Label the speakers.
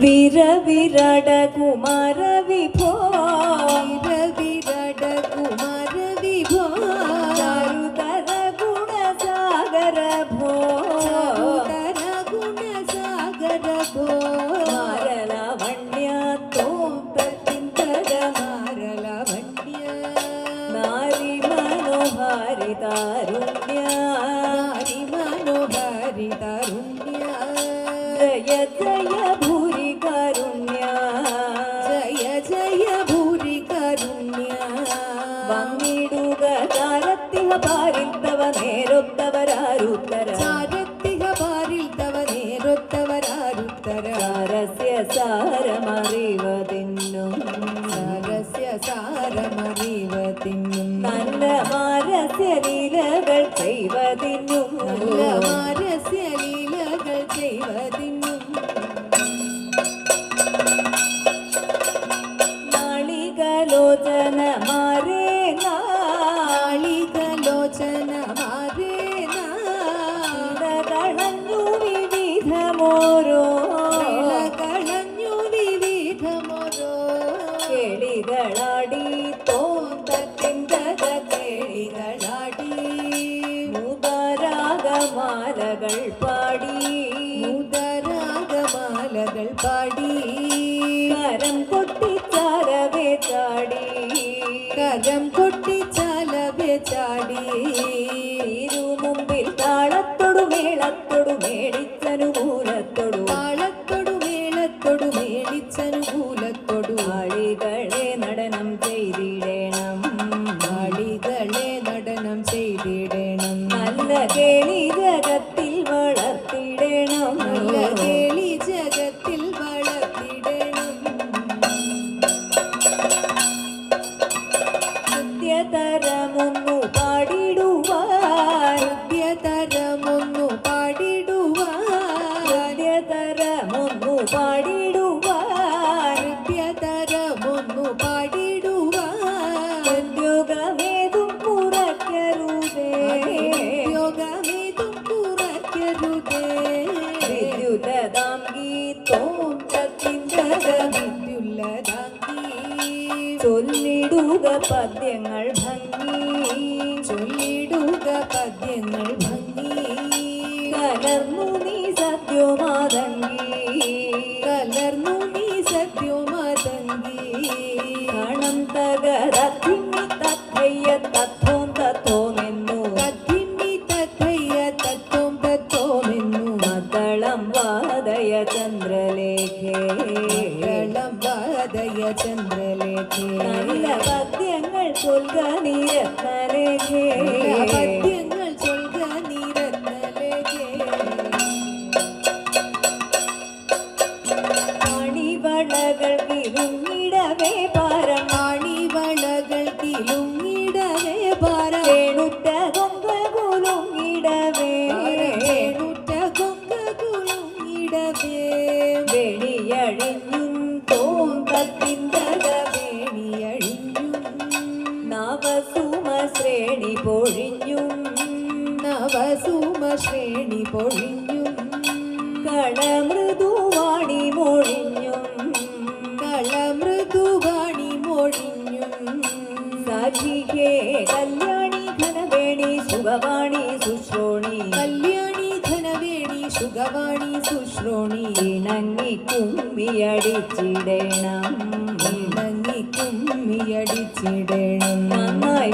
Speaker 1: വിരവിരട കുമാര വിഭോ
Speaker 2: വിരവിരട കുമാര വിഭോ
Speaker 1: ചാരുതര ഗുണസാഗര ഭോ
Speaker 2: ചാരുതര ഗുണസാഗര ഭോ
Speaker 1: മാരലാവണ്യ തോം തത്തിന്തര
Speaker 2: മാരലാവണ്യ
Speaker 1: നാരി മനോഹാരി താരുണ്യ
Speaker 2: നാരി മനോഹാരി താരുണ്യ
Speaker 1: ജയ ജയ ഭൂരി കാരുണ്യ
Speaker 2: ജയ ജയ ഭൂരി കാരുണ്യ
Speaker 1: വന്നിടുക ചാരത്തിഹ പാരിൽ തവ നേരൊത്തവരാരുത്തര
Speaker 2: ചാരത്തിഹ പാരിൽ തവ നേരൊത്തവരാരുത്തര
Speaker 1: സാരസ്യ സാരമറിവതിന്നും
Speaker 2: സാരസ്യ സാരമറിവതിന്നും
Speaker 1: നല്ല മാരസ്യ ലീലകൾ ചെയ്വതിന്നും
Speaker 2: നല്ല മാരസ്യ ലീലകൾ ചെയ്വതിന്നും
Speaker 1: നാളികലോചന മാരേ
Speaker 2: നാളികലോചന മാരേന
Speaker 1: കളഞ്ഞു വിവിധമോരോ
Speaker 2: കളഞ്ഞു വിവിധമോരോ
Speaker 1: കേളികളാടി തോന്തത്തിന്തക
Speaker 2: കേളികളാടി
Speaker 1: മുതരാഗമാലകൾ പാടി
Speaker 2: മുതരാഗമാലകൾ പാടി
Speaker 1: കരം കൊട്ടിച്ചാരവേ ചാടി
Speaker 2: കരം കൊട്ടിച്ചാലവേ ചാടി
Speaker 1: മുമ്പിൽ താളത്തൊടു മേളത്തൊടു മേടിച്ചനുകൂലത്തൊടു
Speaker 2: താളത്തൊടു മേളത്തൊടു മേടിച്ചനുകൂലത്തൊടു
Speaker 1: ആളികളെ നടനം ചെയ്തിടണം
Speaker 2: ആളികളെ നടനം ചെയ്തിടണം
Speaker 1: നല്ല കേളി ജഗത്തിൽ വളർത്തിടണം
Speaker 2: നല്ല കേളി ജഗത്തിൽ വളർത്തിടണം
Speaker 1: നിത്യതരമൊന്നു പാടിടുവാൻ
Speaker 2: ഹൃദ്യതരമൊന്നു പാടിടുവാൻ
Speaker 1: നിത്യതരമൊന്നു പാടിടുവാൻ
Speaker 2: ഹൃദ്യതരമൊന്നു പാടിടുവാൻ
Speaker 1: ഉദ്യോഗമേതും കുറയ്ക്കരുതേ
Speaker 2: യോഗമേതും കുറയ്ക്കരുതേ
Speaker 1: വിദ്യുതദാം ഗീതോം തത്തിന്തക
Speaker 2: വിദ്യുല്ലതാങ്കി
Speaker 1: ചൊല്ലിടുക പദ്യങ്ങൾ ഭംഗി
Speaker 2: ചൊല്ലിടുക പദ്യങ്ങൾ ഭംഗി
Speaker 1: കലർന്നു നീ സദ്യോമാതങ്കി
Speaker 2: കലർന്നു നീ സത്യോമതങ്കി
Speaker 1: കണം തകരത്തിന്നി തത്തയ്യ തത്തോം തത്തോമെന്നു
Speaker 2: തത്തിന്നി തത്തയ്യ തത്തോം തത്തോമെന്നു
Speaker 1: മദ്ദളം വാദയ ചന്ദ്രലേഖേ
Speaker 2: മംഗളം വാദയ ചന്ദ്രലേഖേ
Speaker 1: നല്ല പദ്യങ്ങൾ ചൊൽക നീരത്നലേഖേ
Speaker 2: പദ്യങ്ങൾ ചൊൽക നീരത്നലേഖേ
Speaker 1: മണിവളകൾ കിലുങ്ങിടവേ പാരം
Speaker 2: ആണിവളകൾ കിലുങ്ങിടവേ പാരം
Speaker 1: വേണുറ്റ കൊങ്ക കുലുങ്ങിടവേ
Speaker 2: വേണുറ്റ കൊങ്ക കുലുങ്ങിടവേ
Speaker 1: വെളിയഴിഞ്ഞും തോം തത്തിന്തക
Speaker 2: വേണിയഴിഞ്ഞും
Speaker 1: നവസുമ ശ്രേണി പൊഴിഞ്ഞും
Speaker 2: നവസുമ ശ്രേണി പൊഴിഞ്ഞും
Speaker 1: കളമൃദുവാണി മൊഴിഞ്ഞും
Speaker 2: കളമൃദുവാണി മൊഴിഞ്ഞും
Speaker 1: സഖികേ കല്യാണി ഘനവേണി സുഖവാണി സുശ്രോണി
Speaker 2: കല്യാണി ധനവേണി സുഖവാണി സുശ്രോണി
Speaker 1: ഇണങ്ങി കുമ്മിയടിച്ചിടണം
Speaker 2: ഇണങ്ങി കുമ്മിയടിച്ചിടണം
Speaker 1: നന്നായി